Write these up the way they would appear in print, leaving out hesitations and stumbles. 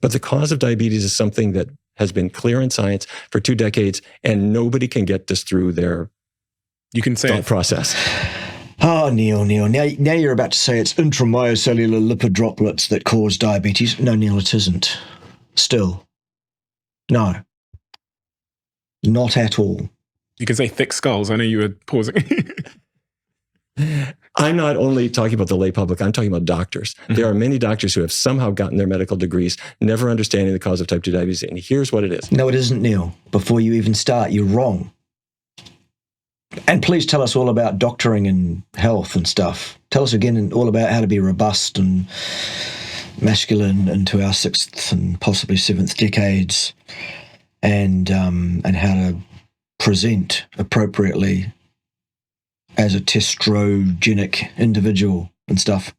But the cause of diabetes is something that has been clear in science for 2 decades, and nobody can get this through their thought process. Oh, Neil. Now you're about to say it's intramyocellular lipid droplets that cause diabetes. No, Neil, it isn't. Still. No. Not at all. You can say thick skulls. I know you were pausing. I'm not only talking about the lay public, I'm talking about doctors. Mm-hmm. There are many doctors who have somehow gotten their medical degrees, never understanding the cause of type 2 diabetes. And here's what it is. No, it isn't, Neil. Before you even start, you're wrong. And please tell us all about doctoring and health and stuff. Tell us again all about how to be robust and masculine into our 6th and possibly 7th decades, and how to present appropriately as a testrogenic individual and stuff.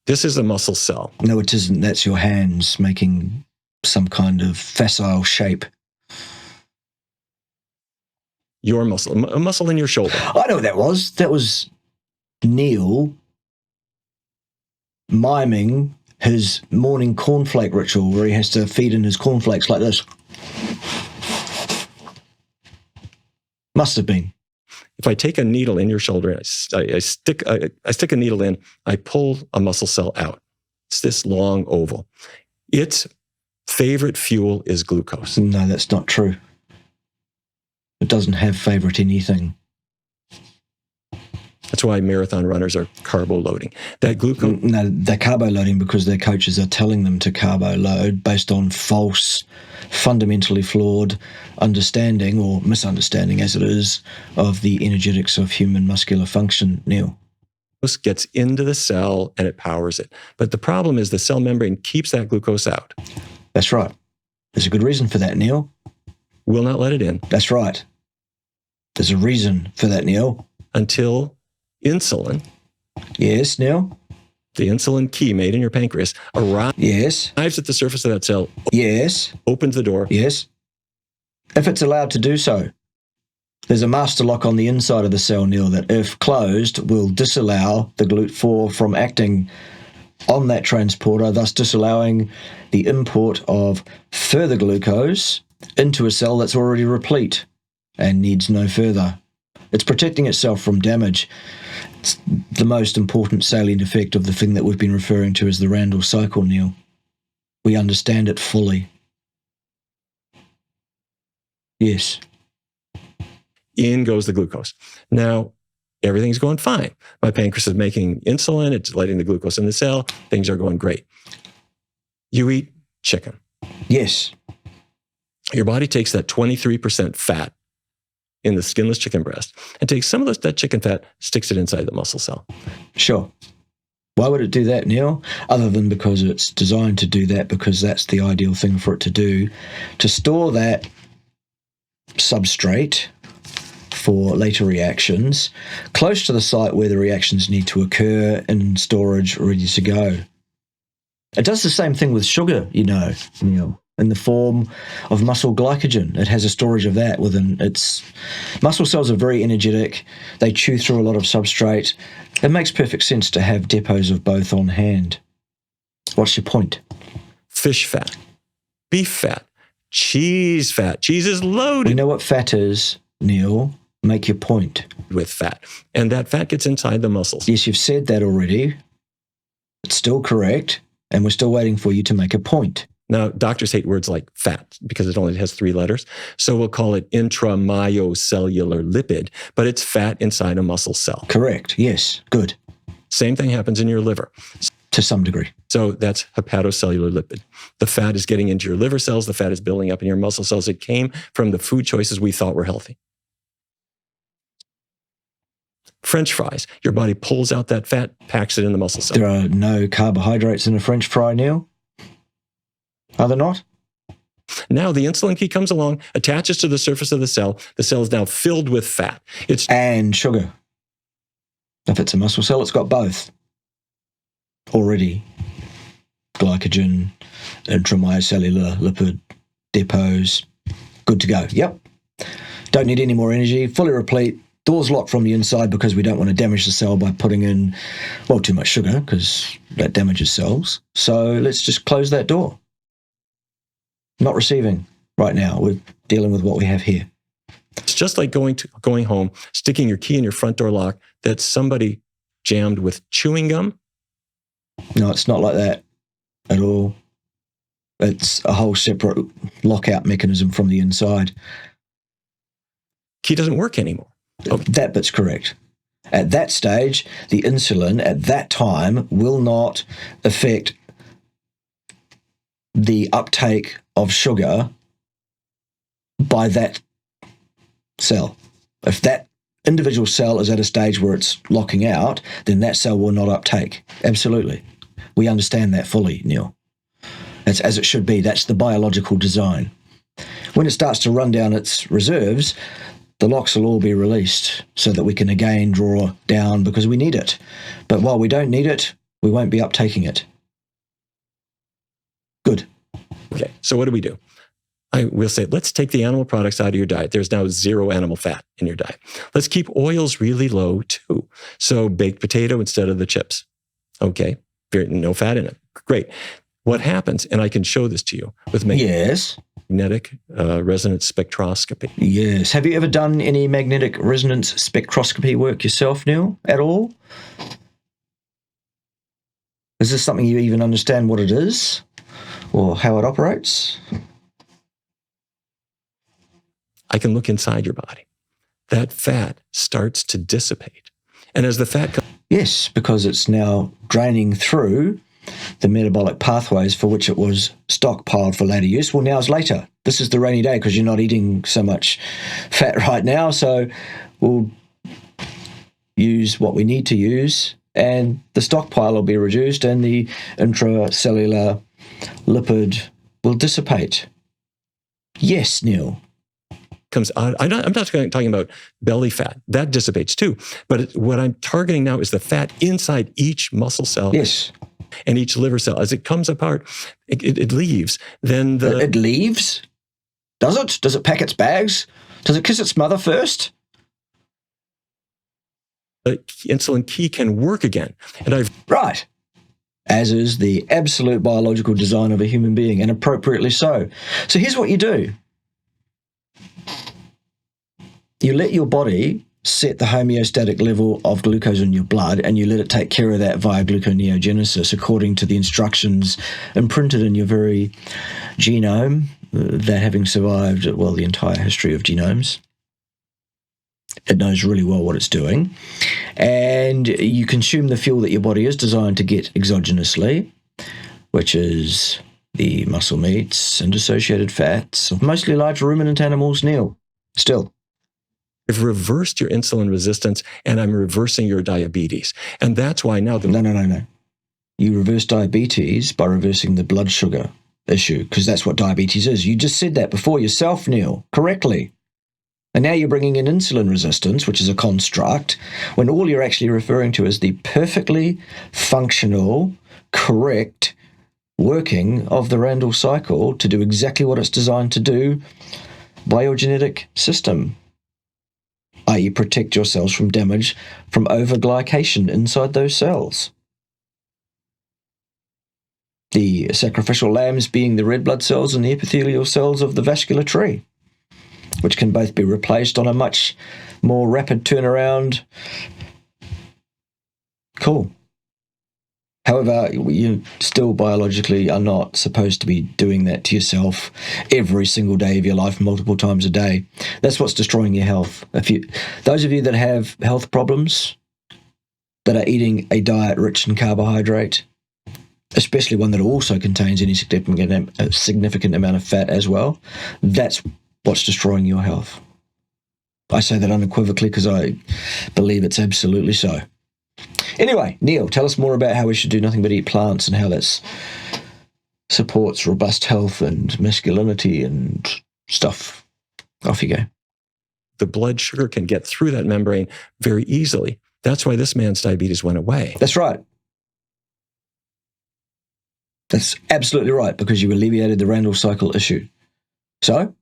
This is a muscle cell. No, it isn't. That's your hands making some kind of facile shape. Your muscle, a muscle in your shoulder. I know what that was. That was Neil miming his morning cornflake ritual where he has to feed in his cornflakes like this. Must have been. If I take a needle in your shoulder, I stick a needle in, I pull a muscle cell out. It's this long oval. Its favorite fuel is glucose. No, that's not true. It doesn't have favorite anything. That's why marathon runners are carbo loading. That glucose. No, they're carbo loading because their coaches are telling them to carbo load based on false, fundamentally flawed understanding, or misunderstanding as it is, of the energetics of human muscular function, Neil. Gets into the cell and it powers it. But the problem is the cell membrane keeps that glucose out. That's right. There's a good reason for that, Neil. Will not let it in. That's right. There's a reason for that, Neil. Until insulin. Yes, Neil? The insulin key made in your pancreas arrives at the surface of that cell. Yes. Opens the door. Yes. If it's allowed to do so. There's a master lock on the inside of the cell, Neil, that if closed will disallow the GLUT4 from acting on that transporter, thus disallowing the import of further glucose into a cell that's already replete and needs no further. It's protecting itself from damage. It's the most important salient effect of the thing that we've been referring to as the Randall cycle, Neil. We understand it fully. Yes. In goes the glucose. Now, everything's going fine. My pancreas is making insulin. It's letting the glucose in the cell. Things are going great. You eat chicken. Yes. Your body takes that 23% fat in the skinless chicken breast and takes some of that chicken fat, sticks it inside the muscle cell. Sure. Why would it do that, Neil? Other than because it's designed to do that, because that's the ideal thing for it to do, to store that substrate for later reactions close to the site where the reactions need to occur, in storage, ready to go. It does the same thing with sugar, Neil, in the form of muscle glycogen. It has a storage of that within its... Muscle cells are very energetic. They chew through a lot of substrate. It makes perfect sense to have depots of both on hand. What's your point? Fish fat, beef fat, cheese fat. Cheese is loaded. We know what fat is, Neil. Make your point. With fat. And that fat gets inside the muscles. Yes, you've said that already. It's still correct. And we're still waiting for you to make a point. Now, doctors hate words like fat because it only has 3 letters. So we'll call it intramyocellular lipid, but it's fat inside a muscle cell. Correct. Yes. Good. Same thing happens in your liver. To some degree. So that's hepatocellular lipid. The fat is getting into your liver cells. The fat is building up in your muscle cells. It came from the food choices we thought were healthy. French fries. Your body pulls out that fat, packs it in the muscle cell. There are no carbohydrates in a French fry, Neil? Are there not? Now the insulin key comes along, attaches to the surface of the cell. The cell is now filled with fat. And sugar. If it's a muscle cell, it's got both. Already. Glycogen, intramyocellular lipid depots. Good to go. Yep. Don't need any more energy. Fully replete. Door's locked from the inside because we don't want to damage the cell by putting in, well, too much sugar because that damages cells. So let's just close that door. Not receiving right now. We're dealing with what we have here. It's just like going home, sticking your key in your front door lock that somebody jammed with chewing gum. No, it's not like that at all. It's a whole separate lockout mechanism from the inside. Key doesn't work anymore. Okay. That bit's correct. At that stage, the insulin at that time will not affect the uptake of sugar by that cell. If that individual cell is at a stage where it's locking out, then that cell will not uptake. Absolutely. We understand that fully, Neil. That's as it should be. That's the biological design. When it starts to run down its reserves, the locks will all be released so that we can again draw down because we need it. But while we don't need it, we won't be uptaking it. Good. Okay, so what do? I will say, let's take the animal products out of your diet. There's now 0 animal fat in your diet. Let's keep oils really low too. So baked potato instead of the chips. Okay, no fat in it. Great. What happens, and I can show this to you with magnetic resonance spectroscopy. Yes. Have you ever done any magnetic resonance spectroscopy work yourself, Neil, at all? Is this something you even understand what it is or how it operates? I can look inside your body. That fat starts to dissipate. And as the fat comes... Yes, because it's now draining through the metabolic pathways for which it was stockpiled for later use. Well, now it's later. This is the rainy day because you're not eating so much fat right now. So we'll use what we need to use and the stockpile will be reduced and the intracellular lipid will dissipate. Yes, Neil. Comes out. I'm not talking about belly fat. That dissipates too. But what I'm targeting now is the fat inside each muscle cell. Yes. And each liver cell. As it comes apart, it leaves. Then It leaves? Does it? Does it pack its bags? Does it kiss its mother first? The insulin key can work again. And Right. As is the absolute biological design of a human being, and appropriately so. So here's what you do. You let your body set the homeostatic level of glucose in your blood and you let it take care of that via gluconeogenesis according to the instructions imprinted in your very genome, that having survived, well, the entire history of genomes. It knows really well what it's doing. And you consume the fuel that your body is designed to get exogenously, which is the muscle meats and associated fats of mostly large ruminant animals, Neil. Still. I've reversed your insulin resistance and I'm reversing your diabetes. And that's why now... No. You reverse diabetes by reversing the blood sugar issue, because that's what diabetes is. You just said that before yourself, Neil, correctly. And now you're bringing in insulin resistance, which is a construct, when all you're actually referring to is the perfectly functional, correct working of the Randall cycle to do exactly what it's designed to do by your genetic system, i.e. protect your cells from damage from overglycation inside those cells. The sacrificial lambs being the red blood cells and the epithelial cells of the vascular tree, which can both be replaced on a much more rapid turnaround. Cool. However, you still biologically are not supposed to be doing that to yourself every single day of your life, multiple times a day. That's what's destroying your health. Those of you that have health problems, that are eating a diet rich in carbohydrate, especially one that also contains any significant amount of fat as well, that's what's destroying your health. I say that unequivocally because I believe it's absolutely so. Anyway, Neil, tell us more about how we should do nothing but eat plants and how that supports robust health and masculinity and stuff. Off you go. The blood sugar can get through that membrane very easily. That's why this man's diabetes went away. That's right. That's absolutely right, because you alleviated the Randall cycle issue. So?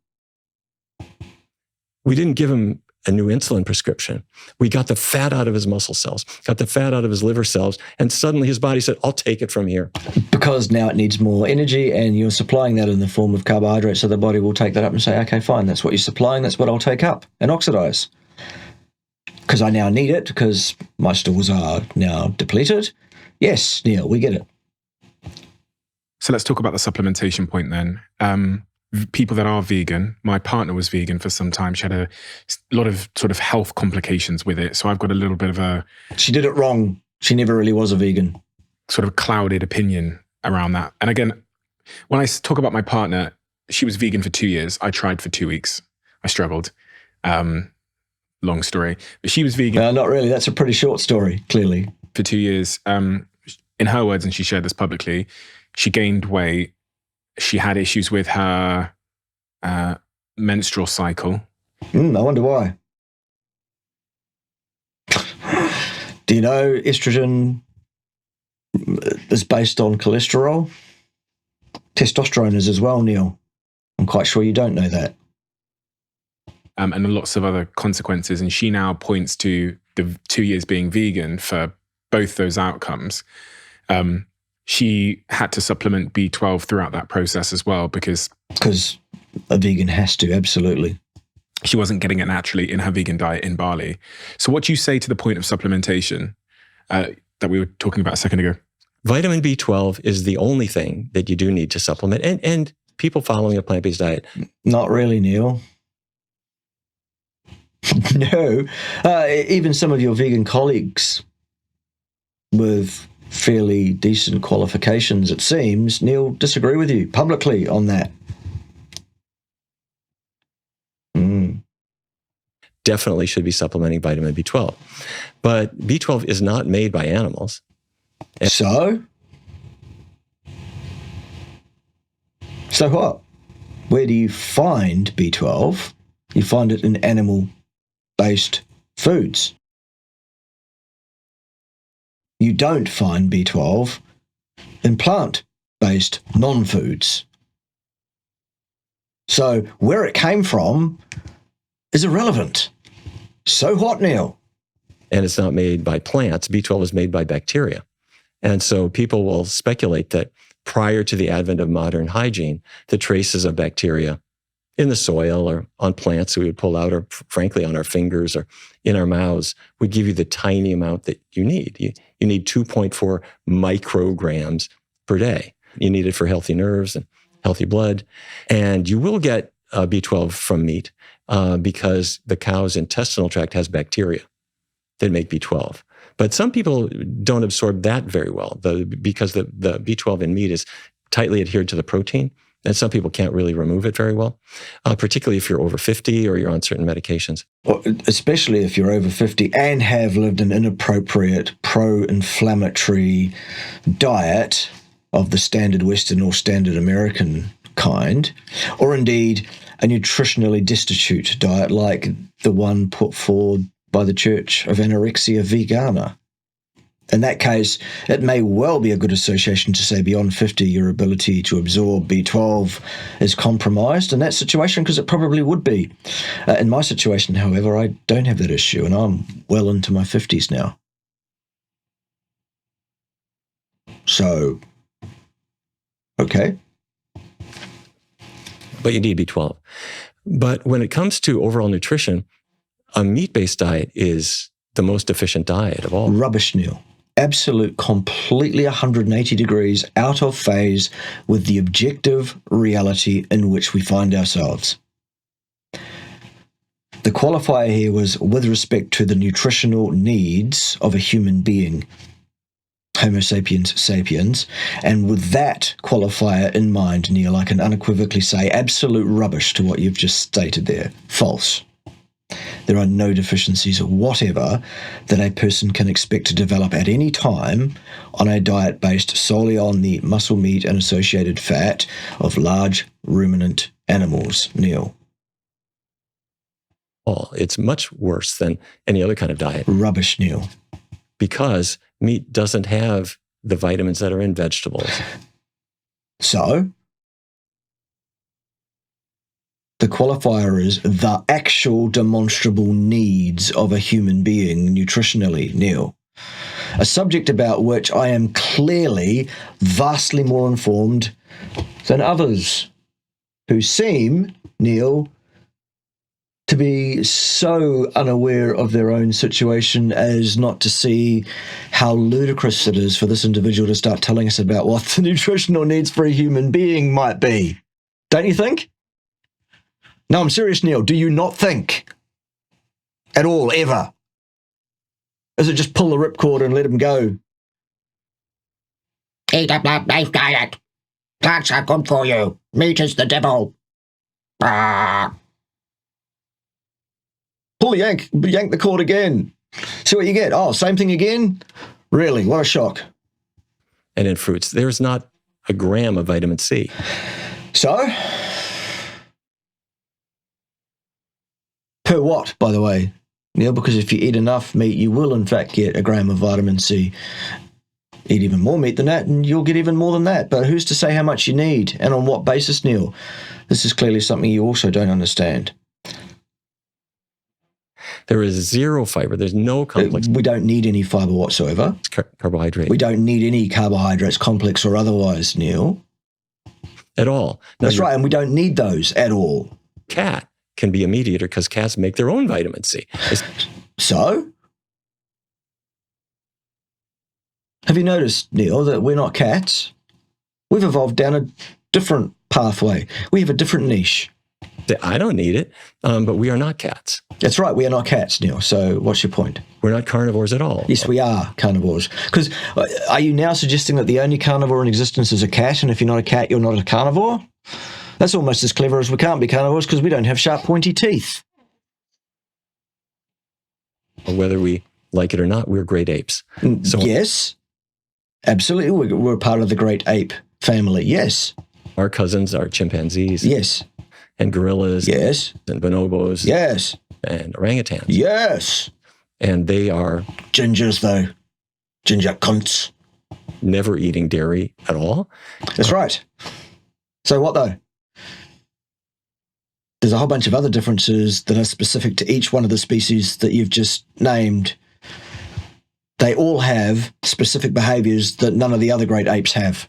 We didn't give him a new insulin prescription. We got the fat out of his muscle cells, got the fat out of his liver cells, and suddenly his body said, I'll take it from here. Because now it needs more energy and you're supplying that in the form of carbohydrates, so the body will take that up and say, okay, fine, that's what you're supplying, that's what I'll take up and oxidize. Because I now need it, because my stores are now depleted. Yes, Neil, we get it. So let's talk about the supplementation point then. People that are vegan, my partner was vegan for some time. She had a lot of sort of health complications with it. So I've got a little bit of a... She did it wrong. She never really was a vegan. Sort of clouded opinion around that. And again, when I talk about my partner, she was vegan for 2 years. I tried for 2 weeks. I struggled. Long story. But she was vegan. Not really. That's a pretty short story, clearly. For 2 years. In her words, and she shared this publicly, she gained weight. She had issues with her menstrual cycle. I wonder why. Do you know estrogen is based on cholesterol? Testosterone is as well, Neil. I'm quite sure you don't know that. And lots of other consequences. And she now points to the 2 years being vegan for both those outcomes. She had to supplement B12 throughout that process as well because a vegan has to, absolutely. She wasn't getting it naturally in her vegan diet in Bali. So what do you say to the point of supplementation that we were talking about a second ago? Vitamin B12 is the only thing that you do need to supplement. And people following a plant-based diet. Not really, Neil. No. Even some of your vegan colleagues with fairly decent qualifications, it seems, Neil, disagree with you publicly on that. Definitely should be supplementing vitamin B12. But B12 is not made by animals. So what? Where do you find B12? You find it in animal-based foods. You don't find B12 in plant-based non-foods. So where it came from is irrelevant. So what, Neil? And it's not made by plants. B12 is made by bacteria. And so people will speculate that prior to the advent of modern hygiene, the traces of bacteria in the soil or on plants we would pull out, or frankly on our fingers or in our mouths, would give you the tiny amount that you need. You need 2.4 micrograms per day. You need it for healthy nerves and healthy blood. And you will get B12 from meat because the cow's intestinal tract has bacteria that make B12. But some people don't absorb that very well because the B12 in meat is tightly adhered to the protein. And some people can't really remove it very well, particularly if you're over 50 or you're on certain medications. Well, especially if you're over 50 and have lived an inappropriate pro-inflammatory diet of the standard Western or standard American kind, or indeed a nutritionally destitute diet like the one put forward by the Church of Anorexia Vegana. In that case, it may well be a good association to say beyond 50, your ability to absorb B12 is compromised in that situation, because it probably would be. In my situation, however, I don't have that issue, and I'm well into my 50s now. So, okay. But you need B12. But when it comes to overall nutrition, a meat-based diet is the most efficient diet of all. Rubbish, Neil. Absolute, completely 180 degrees out of phase with the objective reality in which we find ourselves. The qualifier here was with respect to the nutritional needs of a human being, Homo sapiens sapiens, and with that qualifier in mind, Neil, I can unequivocally say absolute rubbish to what you've just stated there. False. There are no deficiencies whatever that a person can expect to develop at any time on a diet based solely on the muscle meat and associated fat of large ruminant animals, Neil. Oh, it's much worse than any other kind of diet. Rubbish, Neil. Because meat doesn't have the vitamins that are in vegetables. So? The qualifier is the actual demonstrable needs of a human being nutritionally, Neil. A subject about which I am clearly vastly more informed than others who seem, Neil, to be so unaware of their own situation as not to see how ludicrous it is for this individual to start telling us about what the nutritional needs for a human being might be. Don't you think? No, I'm serious, Neil. Do you not think at all, ever? Is it just pull the ripcord and let him go? Eat a plant-based diet. Plants are good for you. Meat is the devil. Ah. Pull yank the cord again. See what you get. Oh, same thing again? Really? What a shock. And in fruits, there's not a gram of vitamin C. So, per what, by the way, Neil? Because if you eat enough meat, you will in fact get a gram of vitamin C. Eat even more meat than that, and you'll get even more than that. But who's to say how much you need, and on what basis, Neil? This is clearly something you also don't understand. There is zero fiber. There's no complex. We don't need any fiber whatsoever. Carbohydrate. We don't need any carbohydrates, complex or otherwise, Neil. At all. Now, That's right, and we don't need those at all. Cat can be a meat eater because cats make their own vitamin C. So? Have you noticed, Neil, that we're not cats? We've evolved down a different pathway. We have a different niche. I don't need it, but we are not cats. That's right, we are not cats, Neil. So what's your point? We're not carnivores at all. Yes, we are carnivores. Because are you now suggesting that the only carnivore in existence is a cat, and if you're not a cat, you're not a carnivore? That's almost as clever as we can't be carnivores because we don't have sharp, pointy teeth. Whether we like it or not, we're great apes. So yes, absolutely. We're part of the great ape family, yes. Our cousins are chimpanzees. Yes. And gorillas. Yes. And bonobos. Yes. And orangutans. Yes. And they are... Gingers, though. Ginger cunts. Never eating dairy at all. That's right. So what, though? There's a whole bunch of other differences that are specific to each one of the species that you've just named. They all have specific behaviours that none of the other great apes have.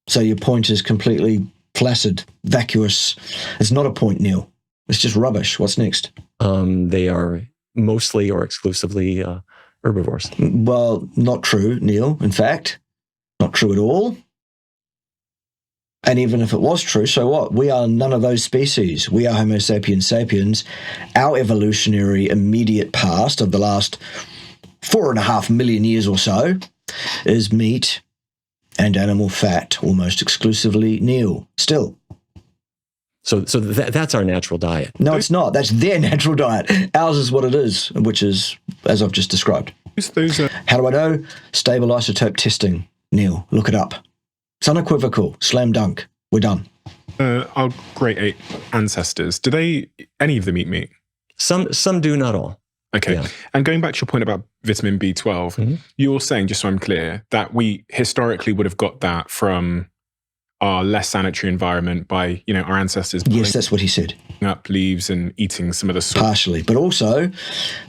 So your point is completely flaccid, vacuous. It's not a point, Neil. It's just rubbish. What's next? They are mostly or exclusively herbivores. Well, not true, Neil. In fact, not true at all. And even if it was true, so what? We are none of those species. We are Homo sapiens sapiens. Our evolutionary immediate past of the last 4.5 million years or so is meat and animal fat, almost exclusively, Neil. Still. So that's our natural diet. No, it's not. That's their natural diet. Ours is what it is, which is, as I've just described. How do I know? Stable isotope testing, Neil. Look it up. It's unequivocal. Slam dunk. We're done. Our great ape ancestors, do they, any of them eat meat? Some do, not all. Okay. Yeah. And going back to your point about vitamin B12, you're saying, just so I'm clear, that we historically would have got that from our less sanitary environment by, our ancestors. Yes, that's what he said. Up leaves and eating some of the salt. Partially, but also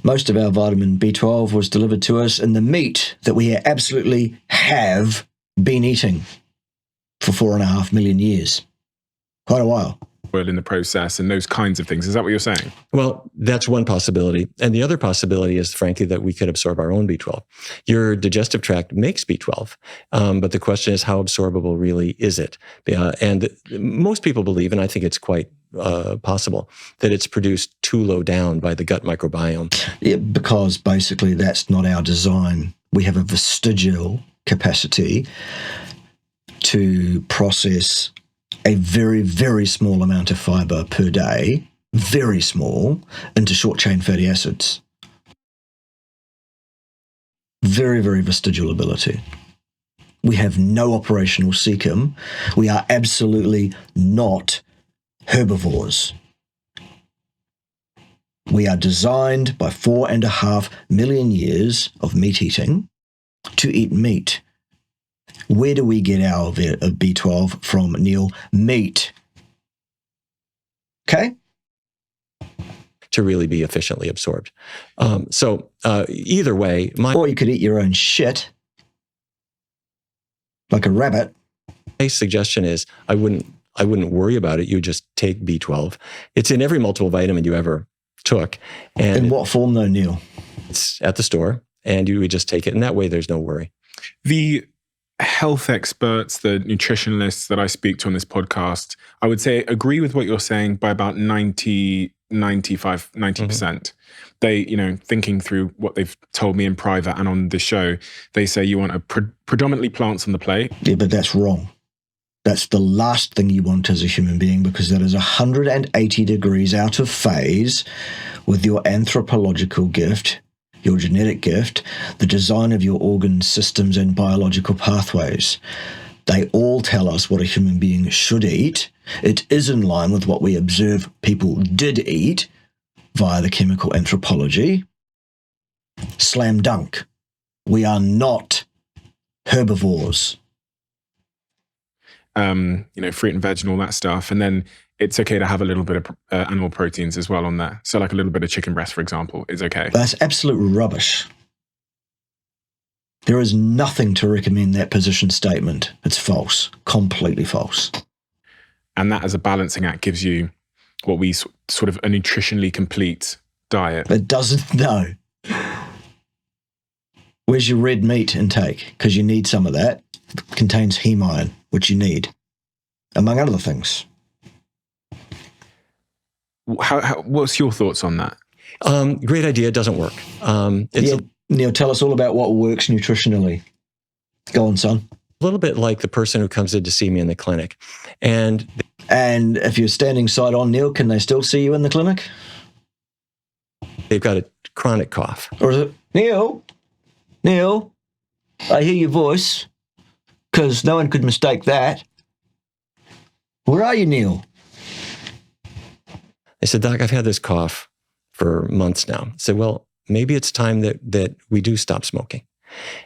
most of our vitamin B12 was delivered to us in the meat that we absolutely have been eating for 4.5 million years. Quite a while. In the process and those kinds of things. Is that what you're saying? Well, that's one possibility. And the other possibility is, frankly, that we could absorb our own B12. Your digestive tract makes B12, but the question is, how absorbable really is it? And most people believe, and I think it's quite possible, that it's produced too low down by the gut microbiome. Yeah, because basically that's not our design. We have a vestigial capacity to process a very, very small amount of fiber per day, very small, into short-chain fatty acids. Very, very vestigial ability. We have no operational cecum. We are absolutely not herbivores. We are designed by 4.5 million years of meat eating to eat meat. Where do we get our B12 from, Neil? Meat. Okay? to really be efficiently absorbed. So either way, Or you could eat your own shit, like a rabbit. my suggestion is I wouldn't worry about it. You just take B12. It's in every multiple vitamin you ever took. And In what form, though, Neil? it's at the store, and you would just take it. And that way, there's no worry. The health experts, the nutritionalists that I speak to on this podcast, I would say agree with what you're saying by about 90%. They, thinking through what they've told me in private and on the show, they say you want a predominantly plants on the plate. Yeah, but that's wrong. That's the last thing you want as a human being, because that is 180 degrees out of phase with your anthropological gift, your genetic gift, the design of your organ systems and biological pathways. They all tell us what a human being should eat. It is in line with what we observe people did eat via the chemical anthropology. Slam dunk. We are not herbivores. Fruit and veg and all that stuff. And then it's okay to have a little bit of animal proteins as well on there. So like a little bit of chicken breast, for example, is okay. That's absolute rubbish. There is nothing to recommend that position statement. It's false, completely false. And that as a balancing act gives you what we sort of a nutritionally complete diet. It doesn't, no. Where's your red meat intake? Because you need some of that. It contains heme iron, which you need, among other things. What's your thoughts on that? Great idea. It doesn't work. Neil, tell us all about what works nutritionally. Go on, son. A little bit like the person who comes in to see me in the clinic. And if you're standing side on, Neil, can they still see you in the clinic? they've got a chronic cough. Or is it, Neil, I hear your voice, because no one could mistake that. Where are you, Neil? I said, Doc, I've had this cough for months now. I said, well, maybe it's time that we do stop smoking.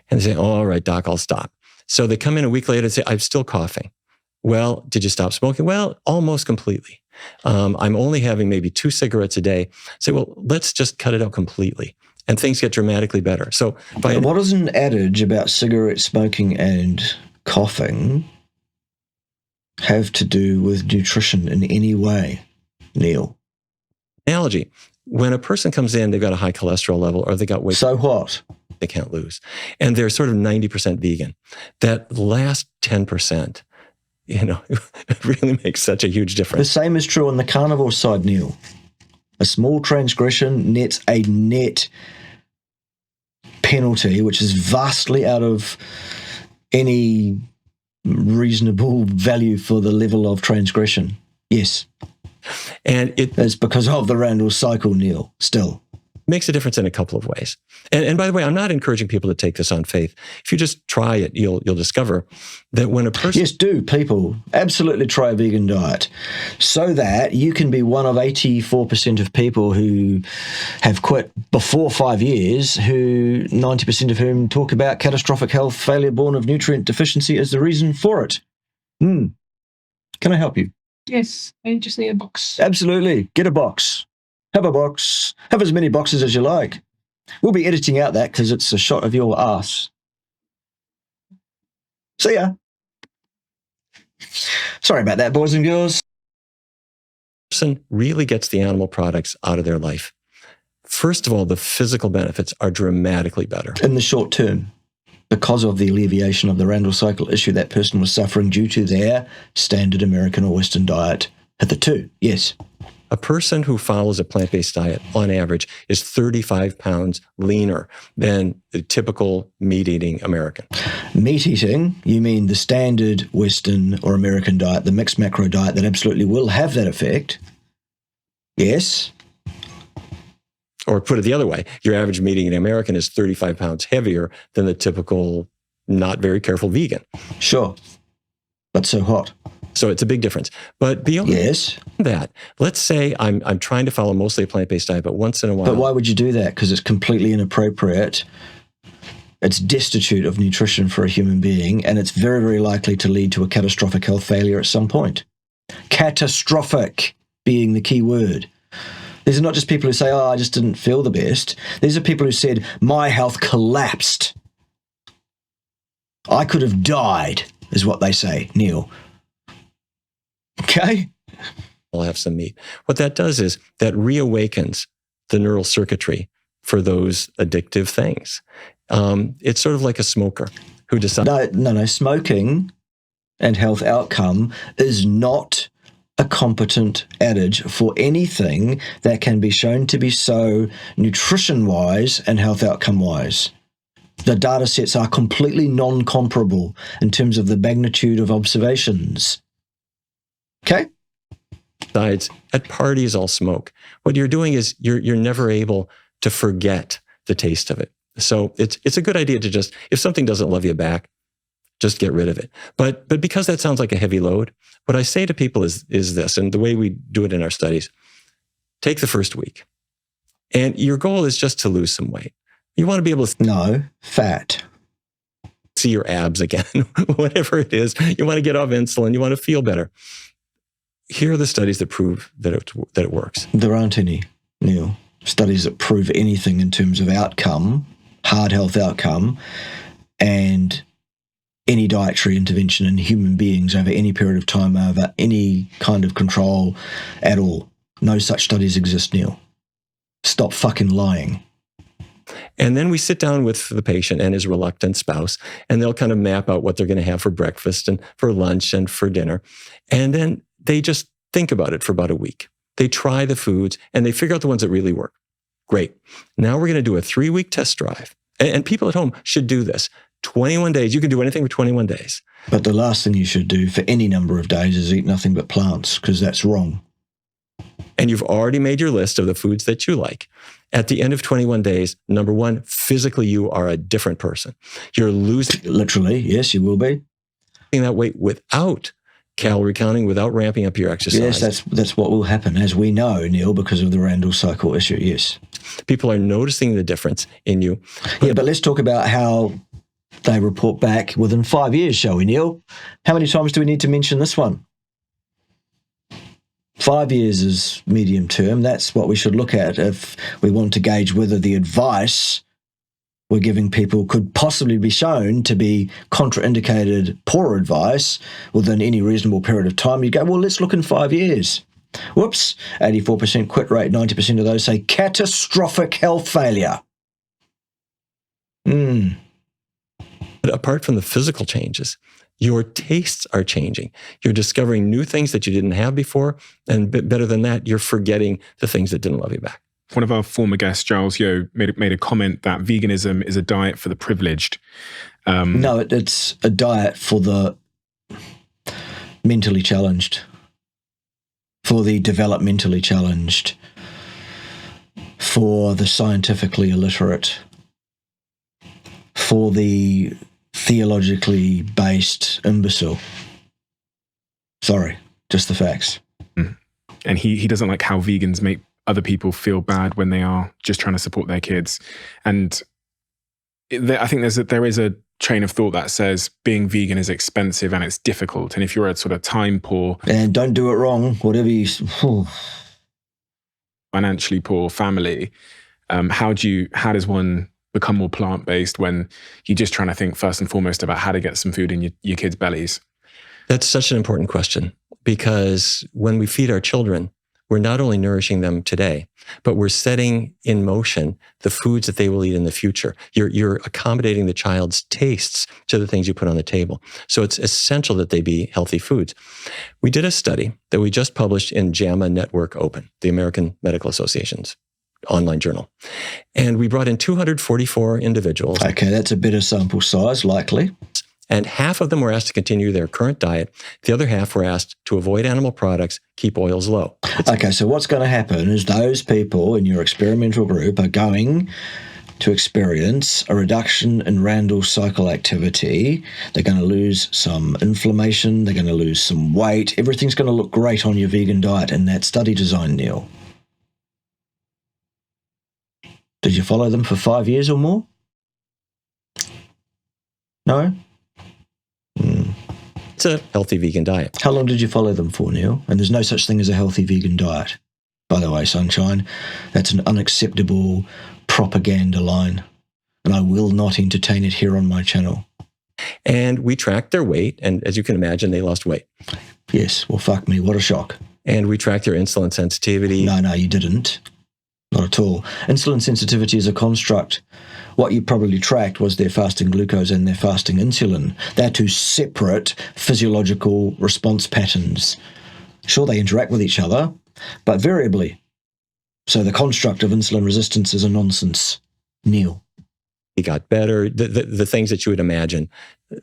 And they say, oh, all right, Doc, I'll stop. So they come in a week later and say, I'm still coughing. Well, did you stop smoking? Well, almost completely. I'm only having maybe 2 cigarettes a day. I say, well, let's just cut it out completely. And things get dramatically better. So what is an adage about cigarette smoking and coughing have to do with nutrition in any way, Neil? Analogy. When a person comes in, they've got a high cholesterol level or they got weight. So what? They can't lose. And they're sort of 90% vegan. That last 10%, it really makes such a huge difference. The same is true on the carnivore side, Neil. A small transgression nets a net penalty, which is vastly out of any reasonable value for the level of transgression. Yes. And it's because of the Randall cycle, Neil, still. Makes a difference in a couple of ways. And by the way, I'm not encouraging people to take this on faith. If you just try it, you'll discover that when a person... Yes, do, people. Absolutely try a vegan diet so that you can be one of 84% of people who have quit before 5 years, who 90% of whom talk about catastrophic health failure born of nutrient deficiency as the reason for it. Can I help you? Yes, I just need a box. Absolutely. Get a box. Have a box. Have as many boxes as you like. We'll be editing out that because it's a shot of your ass. See ya. Sorry about that, boys and girls. Person really gets the animal products out of their life. First of all, the physical benefits are dramatically better. In the short term, because of the alleviation of the Randall cycle issue that person was suffering due to their standard American or Western diet. Hitherto, yes. A person who follows a plant-based diet, on average, is 35 pounds leaner than the typical meat-eating American. Meat eating, you mean the standard Western or American diet, the mixed macro diet that absolutely will have that effect? Yes. Or put it the other way, your average meat-eating American is 35 pounds heavier than the typical, not very careful vegan. Sure. But so what? So it's a big difference. But beyond that, let's say I'm trying to follow mostly a plant-based diet, but once in a while... But why would you do that? Because it's completely inappropriate. It's destitute of nutrition for a human being, and it's very, very likely to lead to a catastrophic health failure at some point. Catastrophic. being the key word. These are not just people who say, oh, I just didn't feel the best. These are people who said, my health collapsed. I could have died, is what they say, Neil. Okay? We'll have some meat. What that does is that reawakens the neural circuitry for those addictive things. It's sort of like a smoker who decides. No. Smoking and health outcome is not a competent adage for anything that can be shown to be so nutrition-wise and health outcome-wise. The data sets are completely non-comparable in terms of the magnitude of observations. Okay? Besides, at parties, I'll smoke. What you're doing is you're never able to forget the taste of it. So it's a good idea to just, if something doesn't love you back, just get rid of it. But because that sounds like a heavy load, what I say to people is this, and the way we do it in our studies, take the first week. And your goal is just to lose some weight. You want to be able to No, fat. see your abs again, whatever it is. You want to get off insulin. You want to feel better. Here are the studies that prove that it works. There aren't any, Neil, studies that prove anything in terms of outcome, hard health outcome, and any dietary intervention in human beings over any period of time, over any kind of control at all. No such studies exist, Neil. Stop fucking lying. And then we sit down with the patient and his reluctant spouse, and they'll kind of map out what they're going to have for breakfast and for lunch and for dinner. And then they just think about it for about a week. They try the foods and they figure out the ones that really work. Great. Now we're going to do a 3-week test drive. And people at home should do this. 21 days. You can do anything for 21 days. But the last thing you should do for any number of days is eat nothing but plants, because that's wrong. And you've already made your list of the foods that you like. At the end of 21 days, number one, physically you are a different person. You're losing Literally, yes, you will be. that weight without calorie counting, without ramping up your exercise. Yes, that's what will happen, as we know, Neil, because of the Randall cycle issue, yes. People are noticing the difference in you. Yeah, but let's talk about how they report back within 5 years, shall we, Neil? How many times do we need to mention this one? 5 years is medium term. That's what we should look at if we want to gauge whether the advice we're giving people could possibly be shown to be contraindicated poor advice within any reasonable period of time. You go, well, let's look in 5 years. Whoops, 84% quit rate, 90% of those say catastrophic health failure. But apart from the physical changes, your tastes are changing. You're discovering new things that you didn't have before. And better than that, you're forgetting the things that didn't love you back. One of our former guests, Giles Yeo, made a comment that veganism is a diet for the privileged. No, it's a diet for the mentally challenged, for the developmentally challenged, for the scientifically illiterate, for the theologically based imbecile. Sorry, just the facts. And he doesn't like how vegans make other people feel bad when they are just trying to support their kids. And I think there is a train of thought that says being vegan is expensive and it's difficult. And if you're a sort of time poor... And don't do it wrong, whatever you... financially poor family, how does one become more plant-based when you're just trying to think first and foremost about how to get some food in your kids' bellies? That's such an important question, because when we feed our children, we're not only nourishing them today, but we're setting in motion the foods that they will eat in the future. You're accommodating the child's tastes to the things you put on the table. So it's essential that they be healthy foods. We did a study that we just published in JAMA Network Open, the American Medical Association's online journal. And we brought in 244 individuals. Okay, that's a better sample size, likely. And half of them were asked to continue their current diet. The other half were asked to avoid animal products, keep oils low. Okay, so what's going to happen is those people in your experimental group are going to experience a reduction in Randall cycle activity. They're going to lose some inflammation. They're going to lose some weight. Everything's going to look great on your vegan diet in that study design, Neil. Did you follow them for 5 years or more? No? It's a healthy vegan diet. How long did you follow them for, Neil? And there's no such thing as a healthy vegan diet. By the way, Sunshine, that's an unacceptable propaganda line, and I will not entertain it here on my channel. And we tracked their weight, and as you can imagine, they lost weight. Yes, well, fuck me, what a shock. And we tracked their insulin sensitivity. No, you didn't. Not at all. Insulin sensitivity is a construct. What you probably tracked was their fasting glucose and their fasting insulin. They're two separate physiological response patterns. Sure, they interact with each other, but variably. So the construct of insulin resistance is a nonsense. Neil. He got better. The things that you would imagine,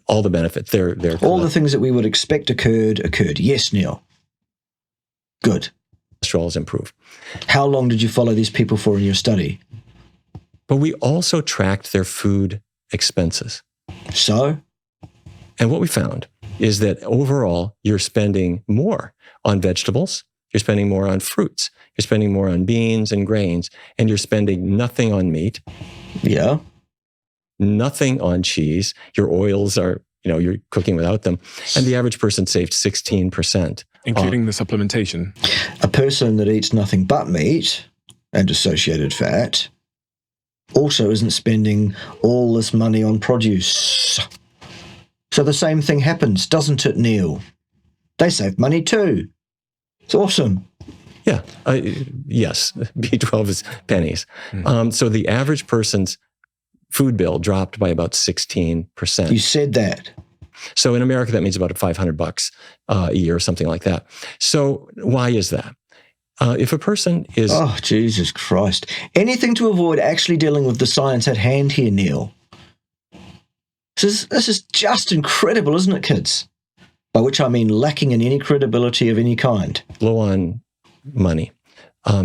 all the benefits. They're all the things that we would expect occurred. Yes, Neil. Good. Cholesterol is improved. How long did you follow these people for in your study? But we also tracked their food expenses. So? And what we found is that overall, you're spending more on vegetables, you're spending more on fruits, you're spending more on beans and grains, and you're spending nothing on meat. Yeah. Nothing on cheese. Your oils are, you're cooking without them. And the average person saved 16%. Including the supplementation. A person that eats nothing but meat and associated fat also isn't spending all this money on produce. So the same thing happens, doesn't it, Neil? They save money too. It's awesome. Yeah. Yes. B12 is pennies. So the average person's food bill dropped by about 16%. You said that. So in America, that means about $500 a year or something like that. So why is that? If a person is... Oh, Jesus Christ. Anything to avoid actually dealing with the science at hand here, Neil. This is just incredible, isn't it, kids? By which I mean lacking in any credibility of any kind. Low on money.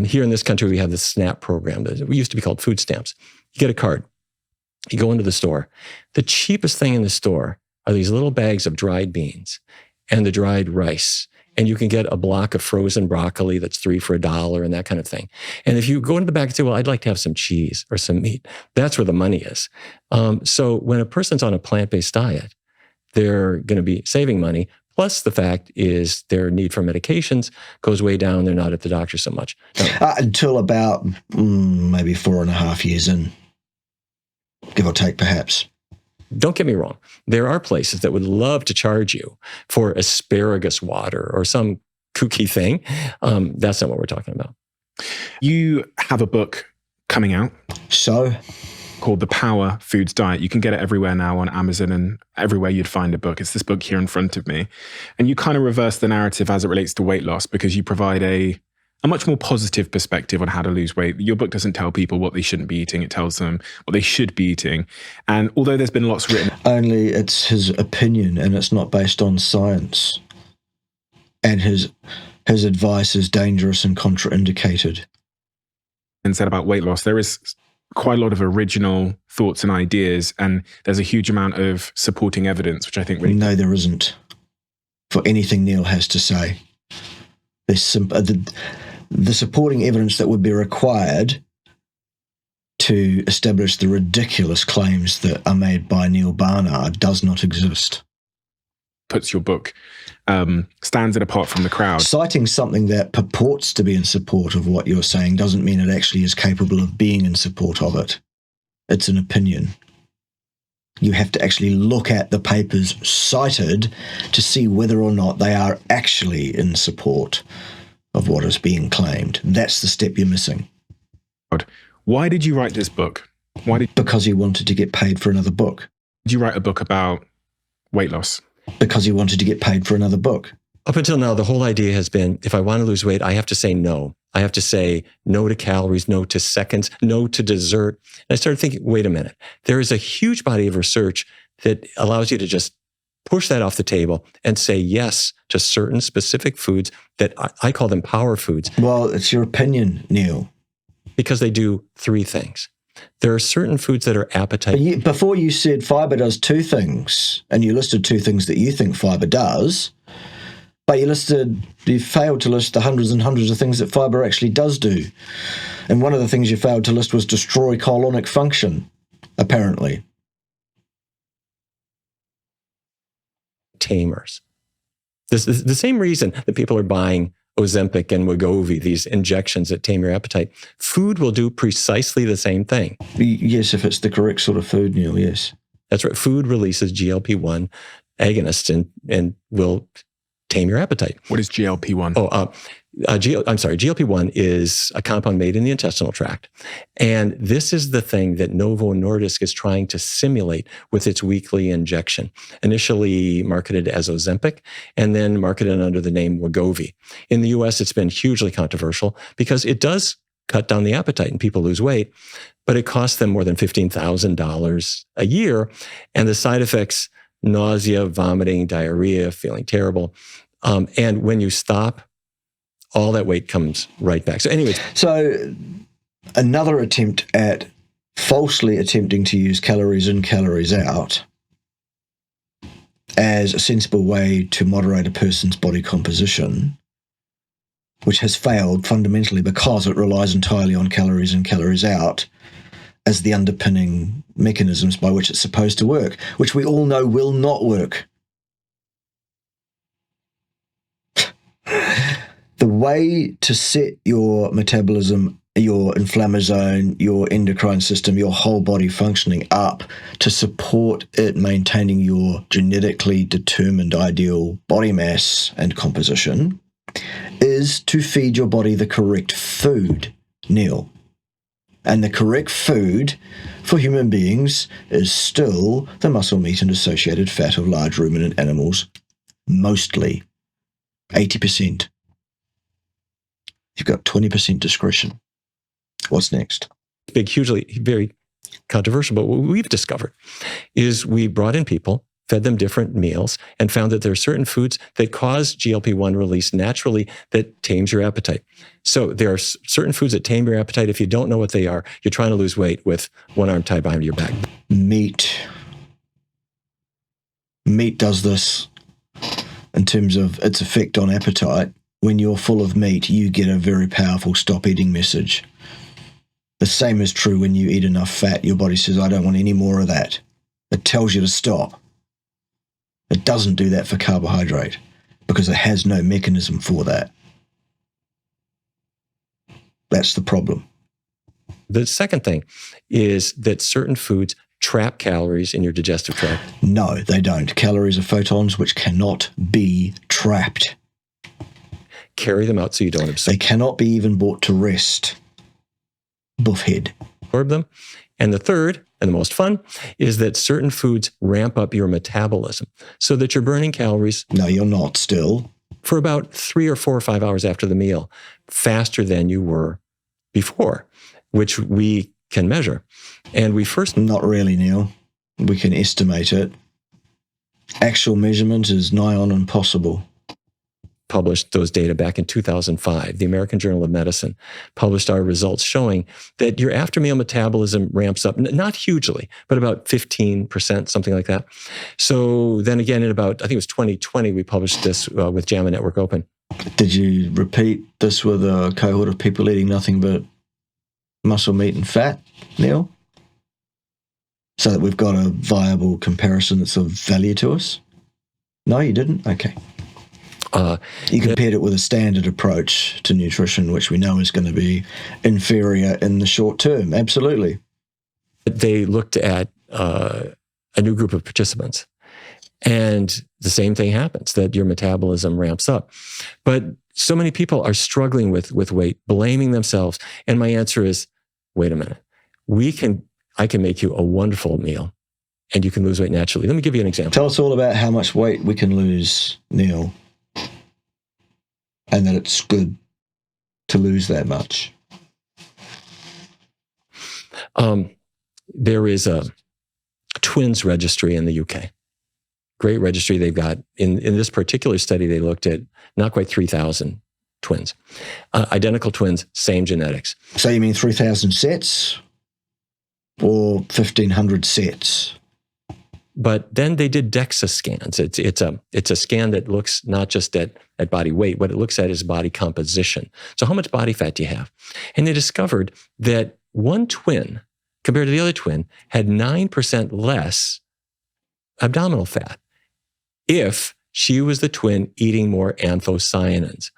Here in this country, we have this SNAP program that used to be called food stamps. You get a card. You go into the store. The cheapest thing in the store are these little bags of dried beans and the dried rice. And you can get a block of frozen broccoli that's $3 for $1 and that kind of thing. And if you go into the back and say, well, I'd like to have some cheese or some meat, that's where the money is. So when a person's on a plant-based diet, they're going to be saving money. Plus the fact is their need for medications goes way down. They're not at the doctor so much. Until about maybe 4.5 years in, give or take perhaps. Don't get me wrong. There are places that would love to charge you for asparagus water or some kooky thing. That's not what we're talking about. You have a book coming out. So? Called The Power Foods Diet. You can get it everywhere now on Amazon and everywhere you'd find a book. It's this book here in front of me. And you kind of reverse the narrative as it relates to weight loss because you provide a much more positive perspective on how to lose weight. Your book doesn't tell people what they shouldn't be eating. It tells them what they should be eating. And although there's been lots written... Only it's his opinion and it's not based on science. And his advice is dangerous and contraindicated. And said about weight loss, there is quite a lot of original thoughts and ideas, and there's a huge amount of supporting evidence, which I think really... No, there isn't. For anything Neil has to say. There's the supporting evidence that would be required to establish the ridiculous claims that are made by Neil Barnard does not exist. Puts your book, stands it apart from the crowd. Citing something that purports to be in support of what you're saying doesn't mean it actually is capable of being in support of it. It's an opinion. You have to actually look at the papers cited to see whether or not they are actually in support of what is being claimed. That's the step you're missing. Why did you write this book? Because he wanted to get paid for another book. Did you write a book about weight loss? Because he wanted to get paid for another book. Up until now, the whole idea has been, if I want to lose weight, I have to say no. I have to say no to calories, no to seconds, no to dessert. And I started thinking, wait a minute. There is a huge body of research that allows you to just push that off the table and say yes to certain specific foods that I call them power foods. Well, it's your opinion, Neil. Because they do three things. There are certain foods that are appetite. Before you said fiber does two things, and you listed two things that you think fiber does, but you failed to list the hundreds and hundreds of things that fiber actually does do. And one of the things you failed to list was destroy colonic function, apparently. Tamers. The same reason that people are buying Ozempic and Wegovy, these injections that tame your appetite, food will do precisely the same thing. Yes, if it's the correct sort of food, Neil, yes. That's right. Food releases GLP-1 agonists and will tame your appetite. What is GLP-1? GLP-1 is a compound made in the intestinal tract. And this is the thing that Novo Nordisk is trying to simulate with its weekly injection, initially marketed as Ozempic and then marketed under the name Wegovy. In the US, it's been hugely controversial because it does cut down the appetite and people lose weight, but it costs them more than $15,000 a year. And the side effects, nausea, vomiting, diarrhea, feeling terrible. And when you stop, all that weight comes right back. So anyways. So another attempt at falsely attempting to use calories in, calories out as a sensible way to moderate a person's body composition, which has failed fundamentally because it relies entirely on calories in, calories out as the underpinning mechanisms by which it's supposed to work, which we all know will not work. The way to set your metabolism, your inflammasome, your endocrine system, your whole body functioning up to support it maintaining your genetically determined ideal body mass and composition is to feed your body the correct food, Neil. And the correct food for human beings is still the muscle, meat, and associated fat of large ruminant animals, mostly 80%. You've got 20% discretion. What's next? Big, hugely, very controversial, but what we've discovered is we brought in people, fed them different meals, and found that there are certain foods that cause GLP-1 release naturally that tames your appetite. So there are certain foods that tame your appetite. If you don't know what they are, you're trying to lose weight with one arm tied behind your back. Meat does this in terms of its effect on appetite. When you're full of meat, you get a very powerful stop eating message. The same is true when you eat enough fat. Your body says, I don't want any more of that. It tells you to stop. It doesn't do that for carbohydrate because it has no mechanism for that. That's the problem. The second thing is that certain foods trap calories in your digestive tract. No, they don't. Calories are photons which cannot be trapped. Carry them out so you don't They cannot be even brought to rest. Buffhead. absorb them. And the third, and the most fun, is that certain foods ramp up your metabolism so that you're burning calories. No, you're not still. For about 3 or 4 or 5 hours after the meal, faster than you were before, which we can measure. And we first... Not really, Neil. We can estimate it. Actual measurement is nigh on impossible. Published those data back in 2005. The American Journal of Medicine published our results showing that your after-meal metabolism ramps up, not hugely, but about 15%, something like that. So then again, in about, I think it was 2020, we published this with JAMA Network Open. Did you repeat this with a cohort of people eating nothing but muscle, meat, and fat, Neil? So that we've got a viable comparison that's of value to us? No, you didn't? Okay. You compared it with a standard approach to nutrition, which we know is going to be inferior in the short term. Absolutely. They looked at a new group of participants, and the same thing happens, that your metabolism ramps up. But so many people are struggling with weight, blaming themselves. And my answer is, wait a minute. I can make you a wonderful meal, and you can lose weight naturally. Let me give you an example. Tell us all about how much weight we can lose, Neil. And that it's good to lose that much. There is a twins registry in the UK. Great registry they've got. In this particular study, they looked at not quite 3,000 twins. Identical twins, same genetics. So you mean 3,000 sets or 1,500 sets? But then they did DEXA scans. It's a scan that looks not just at body weight. What it looks at is body composition. So how much body fat do you have? And they discovered that one twin, compared to the other twin, had 9% less abdominal fat if She was the twin eating more anthocyanins.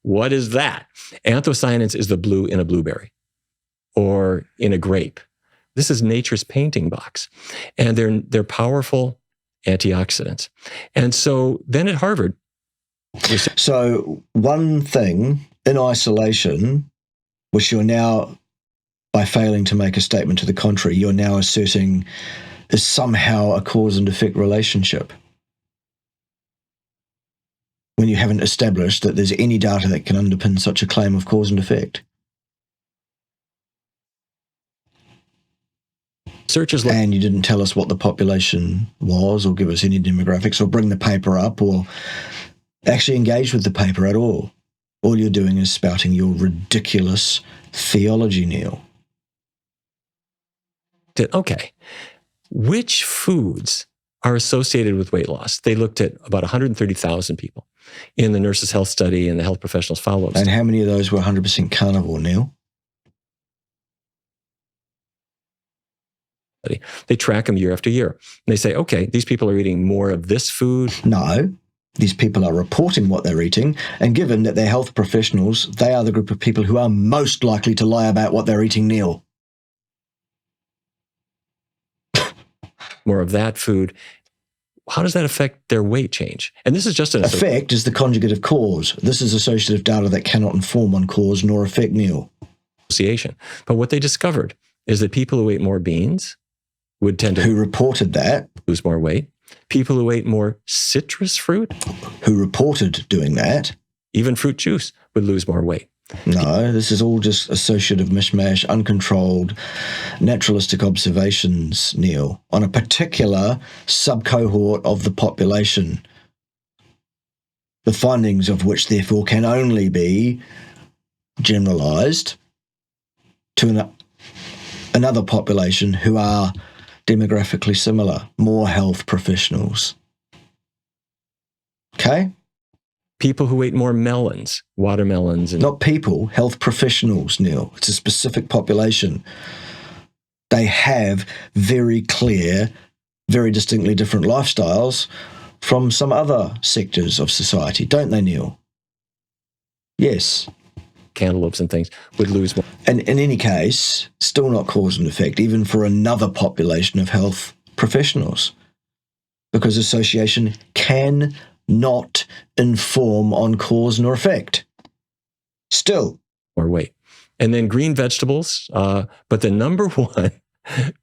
What is that? Anthocyanins is the blue in a blueberry or in a grape. This is nature's painting box. And they're powerful antioxidants. And so then at Harvard. So one thing in isolation, which you're now, by failing to make a statement to the contrary, you're now asserting is somehow a cause and effect relationship, when you haven't established that there's any data that can underpin such a claim of cause and effect. And you didn't tell us what the population was, or give us any demographics, or bring the paper up, or actually engage with the paper at all. All you're doing is spouting your ridiculous theology, Neil. Okay, which foods are associated with weight loss? They looked at about 130,000 people in the Nurses' Health Study and the Health Professionals Follow-Up Study. And how many of those were 100% carnivore, Neil? They track them year after year. And they say, okay, these people are eating more of this food. No, these people are reporting what they're eating. And given that they're health professionals, they are the group of people who are most likely to lie about what they're eating, Neil. More of that food. How does that affect their weight change? And this is just an effect is the conjugate of cause. This is associative data that cannot inform on cause nor effect, Neil. Association. But what they discovered is that people who ate more beans would tend to... Who reported that? Lose more weight. People who ate more citrus fruit... Who reported doing that? Even fruit juice would lose more weight. No, this is all just associative mishmash, uncontrolled, naturalistic observations, Neil, on a particular subcohort of the population, the findings of which therefore can only be generalised to another population who are demographically similar, more health professionals. Okay? People who ate more melons, watermelons. And not people, health professionals, Neil. It's a specific population. They have very clear, very distinctly different lifestyles from some other sectors of society, don't they, Neil? Yes. Cantaloupes and things would lose more. And in any case, still not cause and effect, even for another population of health professionals, because association can not inform on cause nor effect. Still. More weight. And then green vegetables. But the number one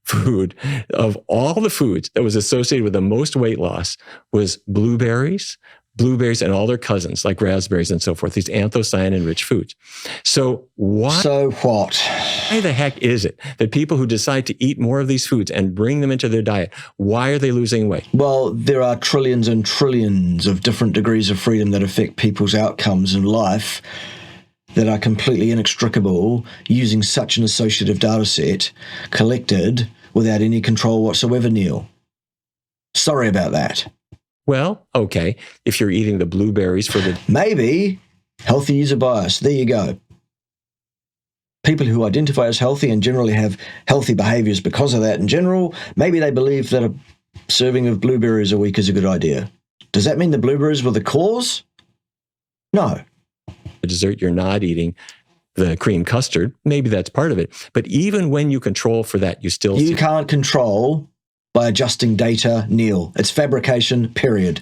food of all the foods that was associated with the most weight loss was blueberries and all their cousins, like raspberries and so forth, these anthocyanin-rich foods. So what? Why the heck is it that people who decide to eat more of these foods and bring them into their diet, why are they losing weight? Well, there are trillions and trillions of different degrees of freedom that affect people's outcomes in life that are completely inextricable using such an associative data set collected without any control whatsoever, Neil. Sorry about that. Well, okay, if you're eating the blueberries for the... Maybe healthy user bias. There you go. People who identify as healthy and generally have healthy behaviors because of that in general, maybe they believe that a serving of blueberries a week is a good idea. Does that mean the blueberries were the cause? No. The dessert you're not eating, the cream custard, maybe that's part of it. But even when you control for that, you still... You can't control by adjusting data, Neil. It's fabrication, period.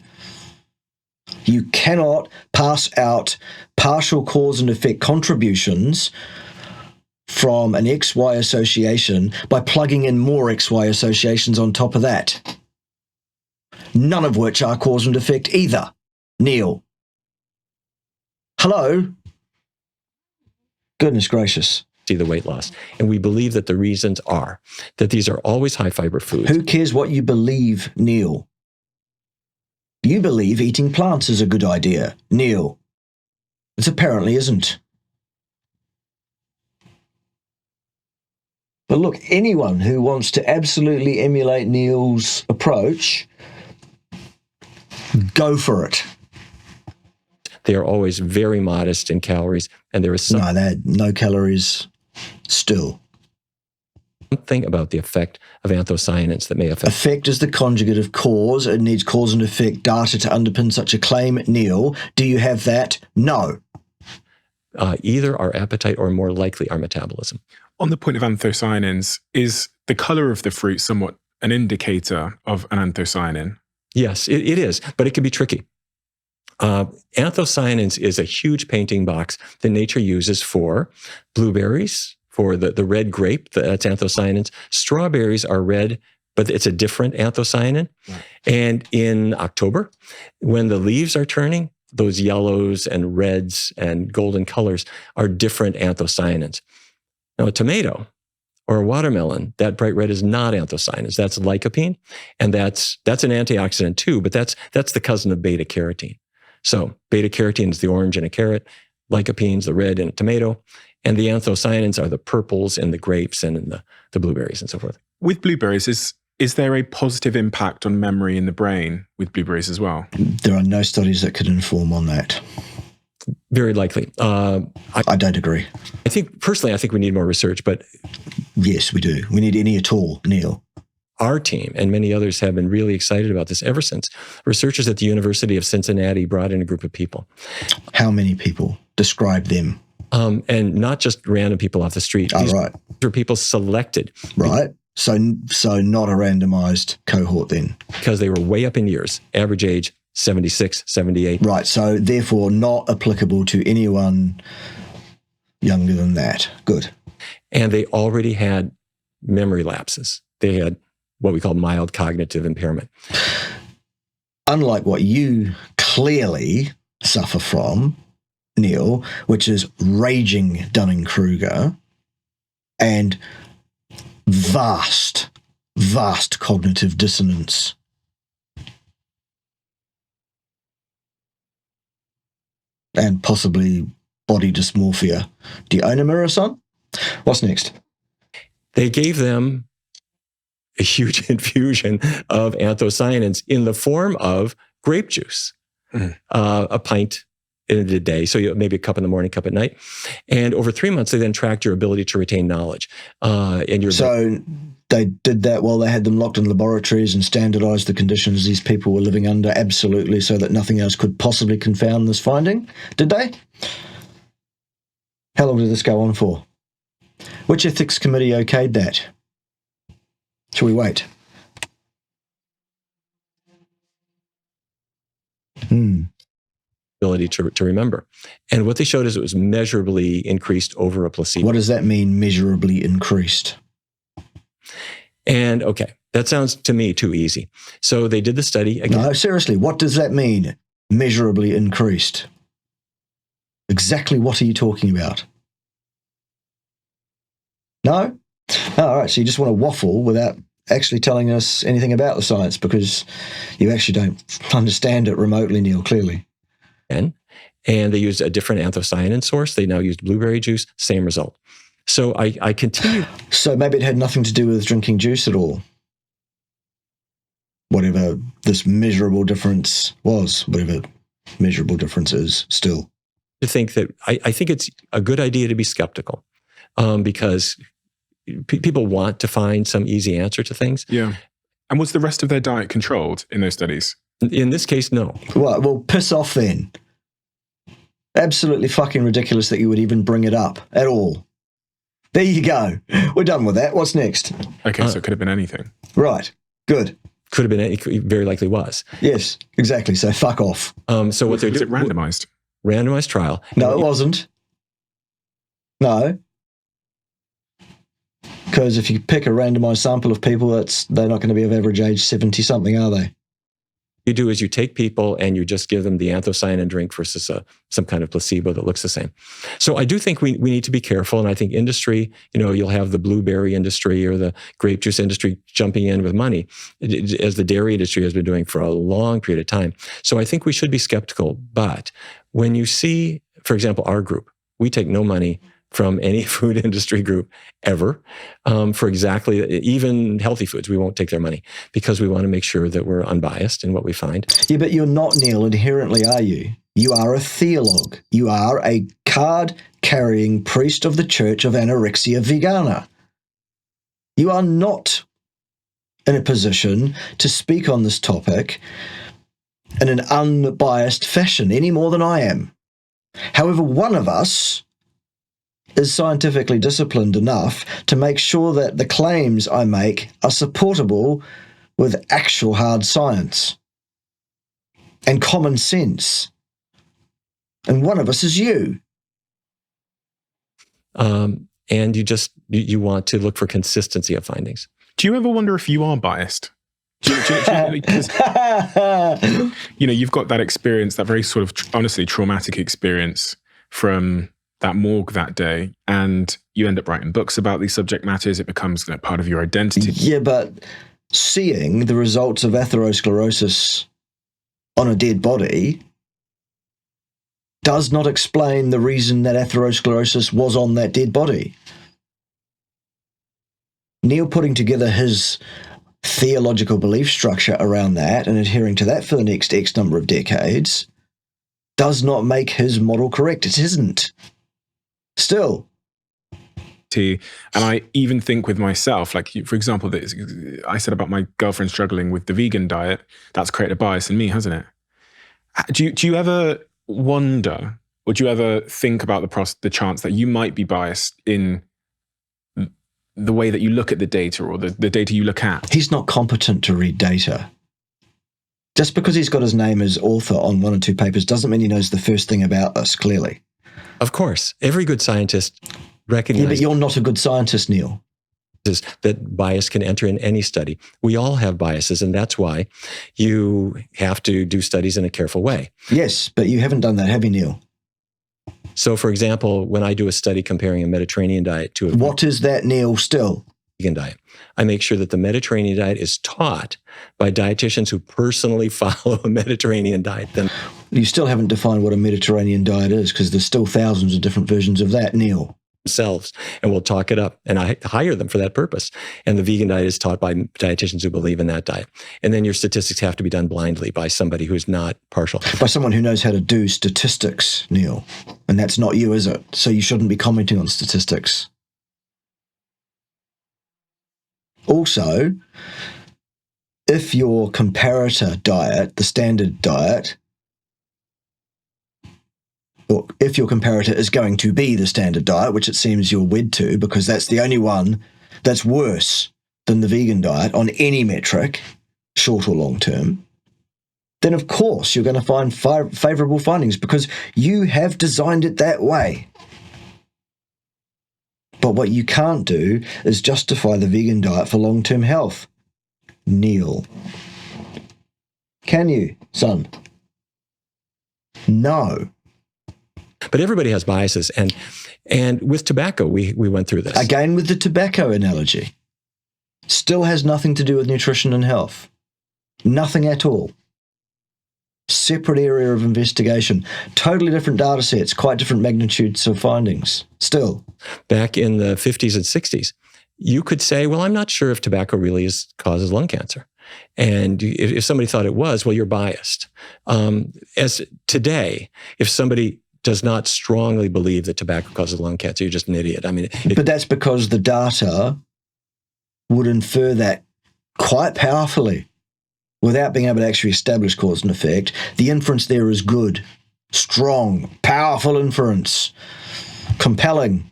You cannot pass out partial cause and effect contributions from an XY association by plugging in more XY associations on top of that. None of which are cause and effect either, Neil. Hello? Goodness gracious. See the weight loss. And we believe that the reasons are that these are always high fiber foods. Who cares what you believe, Neil? You believe eating plants is a good idea, Neil. It apparently isn't. But look, anyone who wants to absolutely emulate Neil's approach, go for it. They are always very modest in calories, and there is some... No, they had no calories still. Something about the effect of anthocyanins that may affect. Effect is the conjugate of cause. It needs cause and effect data to underpin such a claim. Neil, do you have that? No. Either our appetite or more likely our metabolism. On the point of anthocyanins, is the color of the fruit somewhat an indicator of an anthocyanin? Yes, it is, but it can be tricky. Anthocyanins is a huge painting box that nature uses for blueberries, for the red grape, that's anthocyanins. Strawberries are red, but it's a different anthocyanin. Right. And in October, when the leaves are turning, those yellows and reds and golden colors are different anthocyanins. Now, a tomato or a watermelon, that bright red is not anthocyanins. That's lycopene, and that's an antioxidant too, but that's the cousin of beta carotene. So beta carotene is the orange in a carrot, lycopene's the red in a tomato, and the anthocyanins are the purples in the grapes and in the blueberries and so forth. With blueberries, is there a positive impact on memory in the brain with blueberries as well? There are no studies that could inform on that. Very likely. I don't agree. I think we need more research, but yes, we do. We need any at all, Neil. Our team and many others have been really excited about this ever since researchers at the University of Cincinnati brought in a group of people. How many people? Describe them. And not just random people off the street. Oh, These right. are people selected. Right. So not a randomized cohort then. Because they were way up in years, average age 76, 78. Right. So therefore not applicable to anyone younger than that. Good. And they already had memory lapses. They had what we call mild cognitive impairment. Unlike what you clearly suffer from, Neil, which is raging Dunning-Kruger and vast cognitive dissonance. And possibly body dysmorphia. Do you own a mirror, son? What's next? They gave them a huge infusion of anthocyanins in the form of grape juice, a pint in a day. So maybe a cup in the morning, cup at night. And over 3 months, they then tracked your ability to retain knowledge. So they did that while they had them locked in laboratories and standardized the conditions these people were living under, absolutely, so that nothing else could possibly confound this finding, did they? How long did this go on for? Which ethics committee okayed that? Shall we wait? Ability to remember. And what they showed is it was measurably increased over a placebo. What does that mean, measurably increased? And okay, that sounds to me too easy. So they did the study again. No, seriously, what does that mean, measurably increased? Exactly what are you talking about? No? Oh, all right, so you just want to waffle without actually telling us anything about the science because you actually don't understand it remotely, Neil, clearly. And they used a different anthocyanin source. They now used blueberry juice, same result. So I continued. So maybe it had nothing to do with drinking juice at all. Whatever this measurable difference was, whatever measurable difference is still. To think that I think it's a good idea to be skeptical because people want to find some easy answer to things. Yeah. And was the rest of their diet controlled in those studies? In this case, no. Right, well, piss off then. Absolutely fucking ridiculous that you would even bring it up at all. There you go. We're done with that. What's next? Okay, so it could have been anything. Right. Good. Could have been, it very likely was. Yes, exactly. So fuck off. So what they're Was doing? it randomized? Randomized trial. No, it wasn't. No. Because if you pick a randomized sample of people, they're not going to be of average age 70-something, are they? You do is you take people and you just give them the anthocyanin drink versus some kind of placebo that looks the same. So I do think we need to be careful. And I think industry, you'll have the blueberry industry or the grape juice industry jumping in with money, as the dairy industry has been doing for a long period of time. So I think we should be skeptical. But when you see, for example, our group, we take no money from any food industry group ever for exactly, even healthy foods. We won't take their money because we want to make sure that we're unbiased in what we find. Yeah, but you're not, Neil, inherently, are you? You are a theologue. You are a card-carrying priest of the Church of Anorexia Vegana. You are not in a position to speak on this topic in an unbiased fashion any more than I am. However, one of us is scientifically disciplined enough to make sure that the claims I make are supportable with actual hard science and common sense. And one of us is you. And you want to look for consistency of findings. Do you ever wonder if you are biased? Because, you've got that experience, that very sort of honestly traumatic experience from that morgue that day, and you end up writing books about these subject matters. It becomes part of your identity. Yeah, but seeing the results of atherosclerosis on a dead body does not explain the reason that atherosclerosis was on that dead body. Neil putting together his theological belief structure around that and adhering to that for the next X number of decades does not make his model correct. It isn't. Still. And I even think with myself, like, for example, I said about my girlfriend struggling with the vegan diet, that's created a bias in me, hasn't it? Do you ever wonder, or do you ever think about the chance that you might be biased in the way that you look at the data, or the data you look at? He's not competent to read data. Just because he's got his name as author on one or two papers doesn't mean he knows the first thing about us, clearly. Of course, every good scientist recognizes... Yeah, but you're not a good scientist, Neil. ...that bias can enter in any study. We all have biases, and that's why you have to do studies in a careful way. Yes, but you haven't done that, have you, Neil? So, for example, when I do a study comparing a Mediterranean diet to a... What is that, Neil, still? ...vegan diet, I make sure that the Mediterranean diet is taught by dietitians who personally follow a Mediterranean diet. Then you still haven't defined what a Mediterranean diet is, because there's still thousands of different versions of that, Neil. Themselves, and we'll talk it up, and I hire them for that purpose. And the vegan diet is taught by dietitians who believe in that diet. And then your statistics have to be done blindly by somebody who's not partial. By someone who knows how to do statistics, Neil. And that's not you, is it? So you shouldn't be commenting on statistics. Also, if your comparator diet, the standard diet, or if your comparator is going to be the standard diet, which it seems you're wed to, because that's the only one that's worse than the vegan diet on any metric, short or long term, then of course you're going to find favourable findings because you have designed it that way. But what you can't do is justify the vegan diet for long-term health. Neil. Can you, son? No. But everybody has biases, and with tobacco, we went through this. Again, with the tobacco analogy. Still has nothing to do with nutrition and health. Nothing at all. Separate area of investigation. Totally different data sets, quite different magnitudes of findings. Still. Back in the 50s and 60s, you could say, well, I'm not sure if tobacco really causes lung cancer. And if somebody thought it was, well, you're biased. As today, if somebody does not strongly believe that tobacco causes lung cancer, you're just an idiot. I mean, but that's because the data would infer that quite powerfully without being able to actually establish cause and effect. The inference there is good, strong, powerful inference, compelling.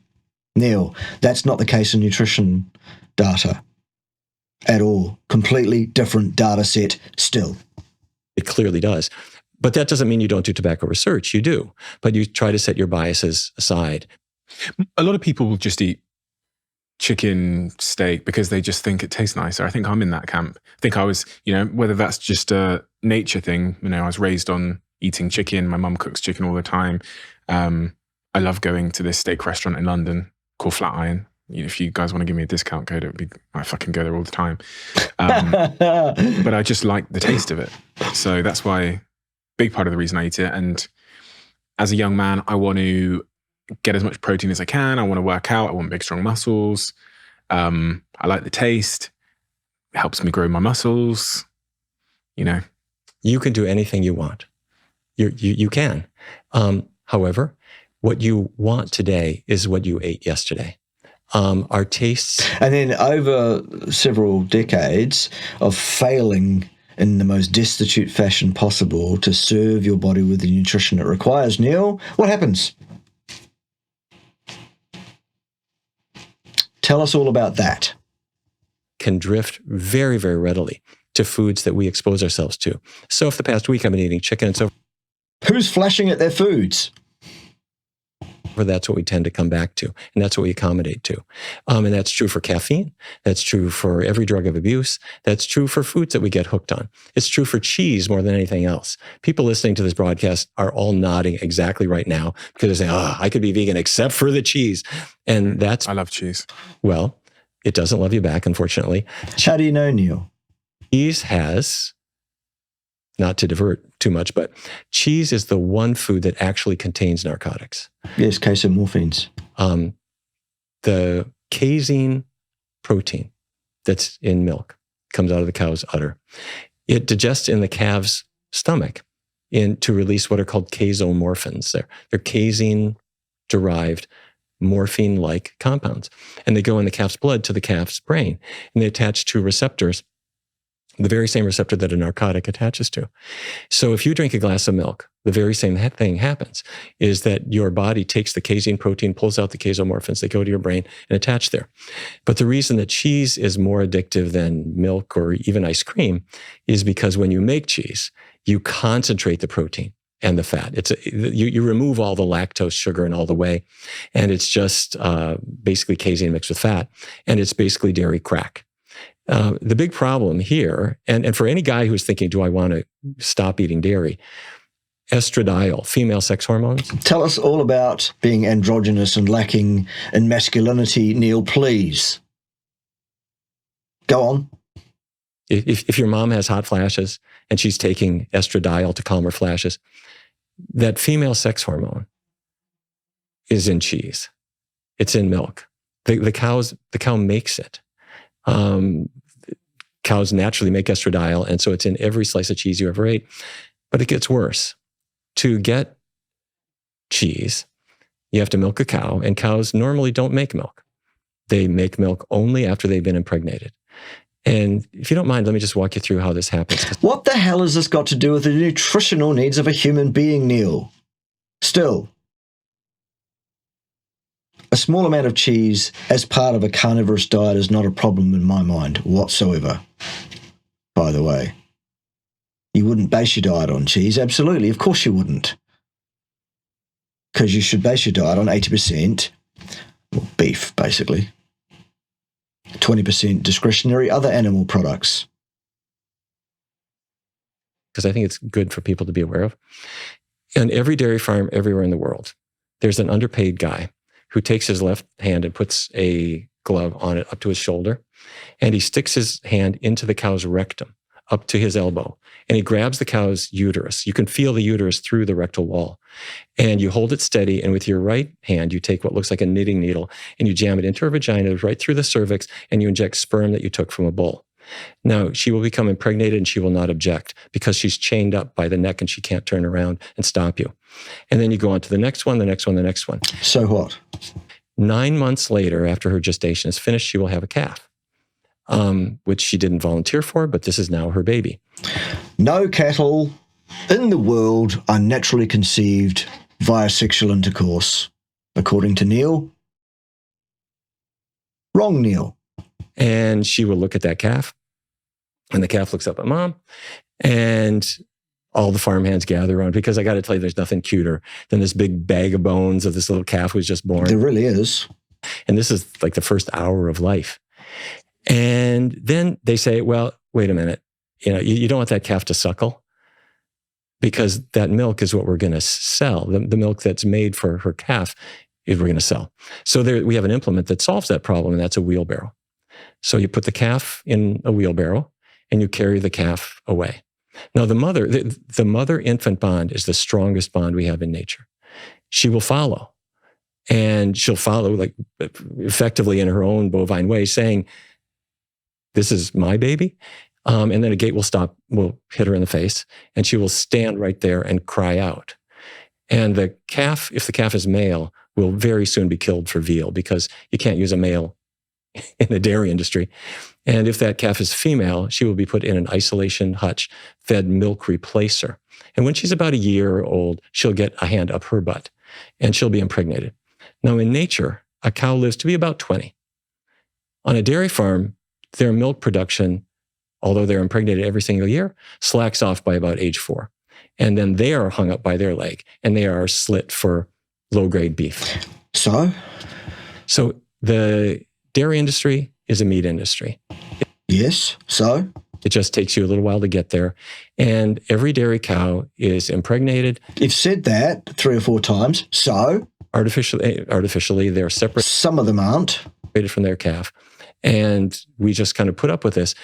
Neil, that's not the case in nutrition data at all. Completely different data set still. It clearly does. But that doesn't mean you don't do tobacco research. You do. But you try to set your biases aside. A lot of people will just eat chicken steak because they just think it tastes nicer. I think I'm in that camp. I think I was, whether that's just a nature thing, I was raised on eating chicken. My mum cooks chicken all the time. I love going to this steak restaurant in London called Flatiron. If you guys want to give me a discount code, I fucking go there all the time. But I just like the taste of it. So that's why... big part of the reason I eat it. And as a young man, I want to get as much protein as I can. I want to work out. I want big, strong muscles. I like the taste. It helps me grow my muscles. You can do anything you want. You can. However, what you want today is what you ate yesterday. Our tastes. And then over several decades of failing in the most destitute fashion possible to serve your body with the nutrition it requires, Neil, what happens? Tell us all about that. Can drift very, very readily to foods that we expose ourselves to. So if the past week I've been eating chicken and so Who's flashing at their foods? that's what we tend to come back to, and that's what we accommodate to. And that's true for caffeine. That's true for every drug of abuse. That's true for foods that we get hooked on. It's true for cheese more than anything else. People listening to this broadcast are all nodding exactly right now because they're saying, I could be vegan except for the cheese. And that's... I love cheese. Well, it doesn't love you back, unfortunately. How do you know, Neil? Cheese has... Not to divert too much, but cheese is the one food that actually contains narcotics. Yes, casomorphines. The casein protein that's in milk comes out of the cow's udder. It digests in the calf's stomach to release what are called casomorphins. They're casein-derived morphine-like compounds. And they go in the calf's blood to the calf's brain, and they attach to receptors, the very same receptor that a narcotic attaches to. So if you drink a glass of milk, the very same thing happens, is that your body takes the casein protein, pulls out the casomorphins, they go to your brain and attach there. But the reason that cheese is more addictive than milk or even ice cream is because when you make cheese, you concentrate the protein and the fat. You remove all the lactose, sugar, and all the whey, and it's just basically casein mixed with fat, and it's basically dairy crack. The big problem here, and for any guy who's thinking, do I want to stop eating dairy? Estradiol, female sex hormones. Tell us all about being androgynous and lacking in masculinity, Neil, please. Go on. If your mom has hot flashes and she's taking estradiol to calm her flashes, that female sex hormone is in cheese. It's in milk. The cow makes it. Cows naturally make estradiol, and so it's in every slice of cheese you ever ate. But it gets worse. To get cheese, you have to milk a cow, and cows normally don't make milk. They make milk only after they've been impregnated. And if you don't mind, let me just walk you through how this happens. What the hell has this got to do with the nutritional needs of a human being, Neil? Still, a small amount of cheese as part of a carnivorous diet is not a problem in my mind whatsoever, by the way. You wouldn't base your diet on cheese, absolutely. Of course you wouldn't. Because you should base your diet on 80% beef, basically. 20% discretionary other animal products. Because I think it's good for people to be aware of. On every dairy farm everywhere in the world, there's an underpaid guy who takes his left hand and puts a glove on it up to his shoulder, and he sticks his hand into the cow's rectum, up to his elbow, and he grabs the cow's uterus. You can feel the uterus through the rectal wall, and you hold it steady, and with your right hand, you take what looks like a knitting needle, and you jam it into her vagina, right through the cervix, and you inject sperm that you took from a bull. Now, she will become impregnated and she will not object because she's chained up by the neck and she can't turn around and stop you. And then you go on to the next one, the next one, the next one. So what? 9 months later, after her gestation is finished, she will have a calf, which she didn't volunteer for, but this is now her baby. No cattle in the world are naturally conceived via sexual intercourse, according to Neil. Wrong, Neil. And she will look at that calf, and the calf looks up at mom, and all the farmhands gather around, because I got to tell you, there's nothing cuter than this big bag of bones of this little calf who's just born. There really is. And this is like the first hour of life. And then they say, well, wait a minute. You don't want that calf to suckle, because that milk is what we're going to sell. The milk that's made for her calf is we're going to sell. So we have an implement that solves that problem, and that's a wheelbarrow. So you put the calf in a wheelbarrow and you carry the calf away. Now the mother-infant bond is the strongest bond we have in nature. She will follow, and she'll follow like effectively in her own bovine way, saying, this is my baby. And then a gate will hit her in the face, and she will stand right there and cry out. And the calf, if the calf is male, will very soon be killed for veal because you can't use a male in the dairy industry. And if that calf is female, she will be put in an isolation hutch, fed milk replacer. And when she's about a year old, she'll get a hand up her butt and she'll be impregnated. Now, in nature, a cow lives to be about 20. On a dairy farm, their milk production, although they're impregnated every single year, slacks off by about age 4. And then they are hung up by their leg and they are slit for low-grade beef. So the dairy industry is a meat industry. yes, so It just takes you a little while to get there. And every dairy cow is impregnated. you've said that 3 or 4 times. So Artificially, they're separated some of them aren't. from their calf. And we just kind of put up with this.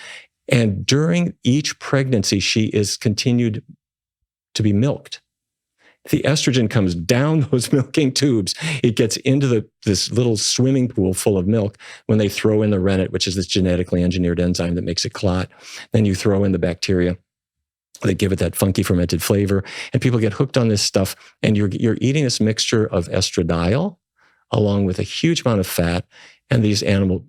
And during each pregnancy, she is continued to be milked. The estrogen comes down those milking tubes. It gets into this little swimming pool full of milk when they throw in the rennet, which is this genetically engineered enzyme that makes it clot. Then you throw in the bacteria that give it that funky fermented flavor. And people get hooked on this stuff. And you're eating this mixture of estradiol along with a huge amount of fat and these animal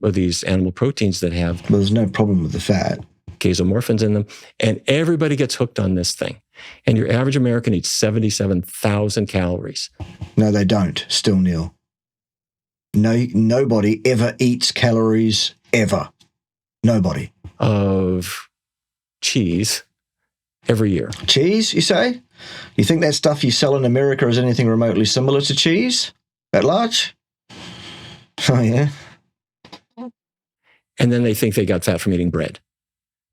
proteins that have Well, there's no problem with the fat. casomorphins in them. And everybody gets hooked on this thing. And your average American eats 77,000 calories. No, they don't. Still, Neil. No, nobody ever eats calories ever. Nobody. Of cheese every year. Cheese, you say? You think that stuff you sell in America is anything remotely similar to cheese? At large? Oh, yeah. And then they think they got fat from eating bread.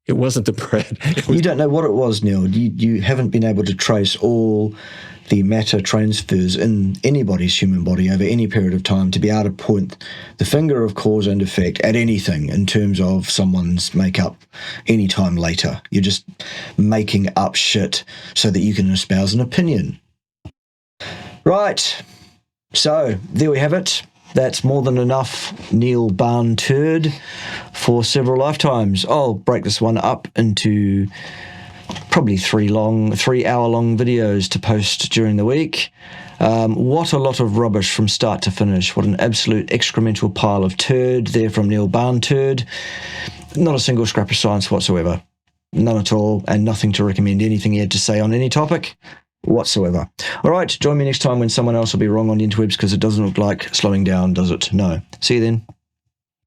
It wasn't the bread. It was You don't know what it was, Neil. You haven't been able to trace all the matter transfers in anybody's human body over any period of time to be able to point the finger of cause and effect at anything in terms of someone's makeup any time later. You're just making up shit so that you can espouse an opinion. Right. So, there we have it. That's more than enough Neil Barn turd for several lifetimes. I'll break this one up into probably 3 hour-long videos to post during the week. What a lot of rubbish from start to finish. What an absolute excremental pile of turd there from Neil Barn turd. Not a single scrap of science whatsoever. None at all, and nothing to recommend anything he had to say on any topic whatsoever. All right, join me next time when someone else will be wrong on the interwebs because it doesn't look like slowing down, does it? No. See you then.